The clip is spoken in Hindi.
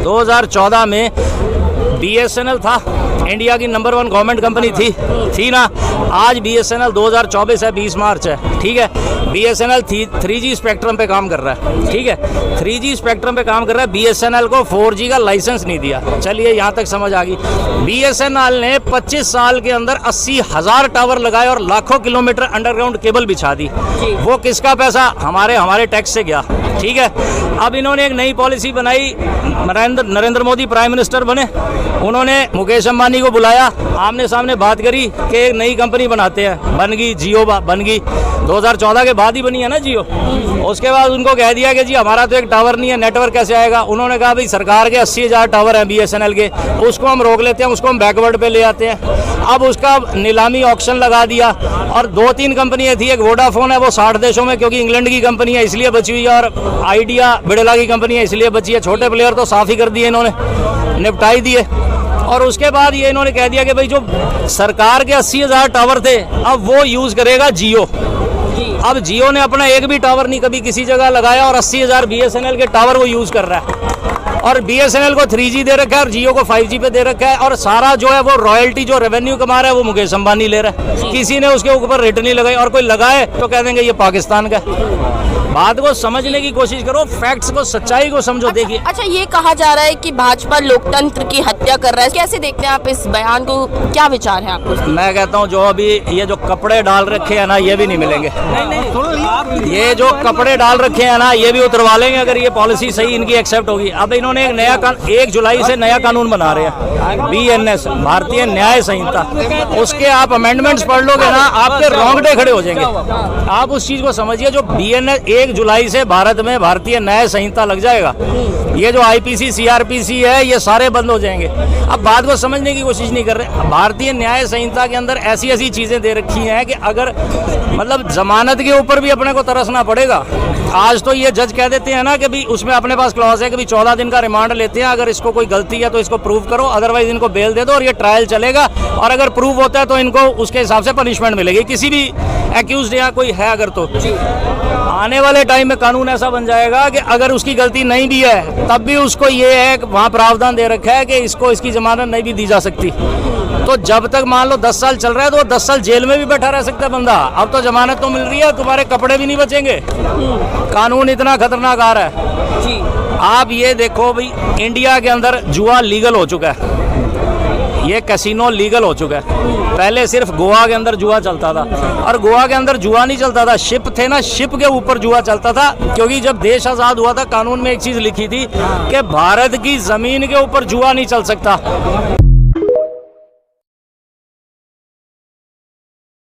2014 में BSNL था, इंडिया की नंबर 1 गवर्नमेंट कंपनी थी ना। आज BSNL 2024 है, 20 मार्च है, ठीक है। BSNL 3G स्पेक्ट्रम पे काम कर रहा है, ठीक है। 3G स्पेक्ट्रम पे काम कर रहा है। BSNL को 4G का लाइसेंस नहीं दिया। चलिए यहाँ तक समझ आ गई। BSNL ने 25 साल के अंदर 80,000 टावर लगाए और लाखों किलोमीटर अंडरग्राउंड केबल बिछा दी। वो किसका पैसा? हमारे टैक्स से गया, ठीक है। अब इन्होंने एक नई पॉलिसी बनाई, नरेंद्र मोदी प्राइम मिनिस्टर बने, उन्होंने मुकेश अंबानी को बुलाया, आमने सामने बात करी कि एक नई कंपनी बनाते हैं। बन गई जियो, बन गई 2014 के बाद ही बनी है ना जियो। उसके बाद उनको कह दिया कि जी हमारा तो एक टावर नहीं है, नेटवर्क कैसे आएगा। उन्होंने कहा भाई सरकार के 80,000 टावर हैं BSNL के, उसको हम रोक लेते हैं, उसको हम बैकवर्ड पे ले आते हैं। अब उसका नीलामी ऑक्शन लगा दिया और 2-3 कंपनियाँ थी। एक वोडाफोन है, वो 60 देशों में, क्योंकि इंग्लैंड की कंपनी है इसलिए बची हुई है, और आइडिया बिड़ला की कंपनी है इसलिए बची है। छोटे प्लेयर तो साफ ही कर दिए इन्होंने, निपटाई दिए। और उसके बाद ये इन्होंने कह दिया कि भाई जो सरकार के 80,000 टावर थे अब वो यूज़ करेगा जियो। अब जियो ने अपना एक भी टावर नहीं कभी किसी जगह लगाया और 80,000 BSNL के टावर वो यूज़ कर रहा है। और BSNL को 3G दे रखा है और जियो को 5G पे दे रखा है। और सारा जो है वो रॉयल्टी जो रेवेन्यू कमा रहा है वो मुकेश अंबानी ले रहा है। किसी ने उसके ऊपर रेट नहीं लगाई, और कोई लगाए तो कह देंगे ये पाकिस्तान का। बात को समझने की कोशिश करो, फैक्ट्स को, सच्चाई को समझो। देखिए अच्छा, ये कहा जा रहा है कि भाजपा लोकतंत्र की हत्या कर रहा है, कैसे देखते हैं आप इस बयान को? क्या विचार है आपको? मैं कहता हूँ जो अभी ये जो कपड़े डाल रखे हैं ना, ये भी नहीं मिलेंगे। ये जो कपड़े डाल रखे हैं ना, ये भी उतरवा लेंगे अगर ये पॉलिसी सही इनकी एक्सेप्ट होगी। अब इन्होंने एक नया 1 जुलाई से नया कानून बना रहे हैं, BNS, भारतीय न्याय संहिता। उसके आप अमेंडमेंट्स पढ़ लोगे ना, आपके रोंगटे खड़े हो जाएंगे। आप उस चीज को समझिए, जो BNS 1 जुलाई से भारत में भारतीय न्याय संहिता लग जाएगा। ये जो IPC CRPC है ये सारे बंद हो जाएंगे। अब बात को समझने की कोशिश नहीं कर रहे। भारतीय न्याय संहिता के अंदर ऐसी चीजें दे रखी हैं कि अगर मतलब जमानत के ऊपर भी अपने को तरसना पड़ेगा। आज तो ये जज कह देते हैं ना कि भी उसमें अपने पास क्लॉज है कि भी 14 दिन का रिमांड लेते हैं, अगर इसको कोई गलती है तो इसको प्रूव करो, अदरवाइज इनको बेल दे दो और ये ट्रायल चलेगा। और अगर प्रूव होता है तो इनको उसके हिसाब से पनिशमेंट मिलेगी, किसी भी एक्यूज्ड या कोई है अगर। तो आने वाले टाइम में कानून ऐसा बन जाएगा कि अगर उसकी गलती नहीं भी है तब भी उसको ये है, वहाँ प्रावधान दे रखा है कि इसको इसकी जमानत नहीं भी दी जा सकती। तो जब तक मान लो 10 साल चल रहा है तो वो 10 साल जेल में भी बैठा रह सकता है बंदा। अब तो जमानत तो मिल रही है, तुम्हारे कपड़े भी नहीं बचेंगे। कानून इतना खतरनाक आ रहा है। आप ये देखो भाई, इंडिया के अंदर जुआ लीगल हो चुका है, ये कैसीनो लीगल हो चुका है। पहले सिर्फ गोवा के अंदर जुआ चलता था, और गोवा के अंदर जुआ नहीं चलता था, शिप थे ना, शिप के ऊपर जुआ चलता था। क्योंकि जब देश आज़ाद हुआ था कानून में एक चीज़ लिखी थी कि भारत की ज़मीन के ऊपर जुआ नहीं चल सकता।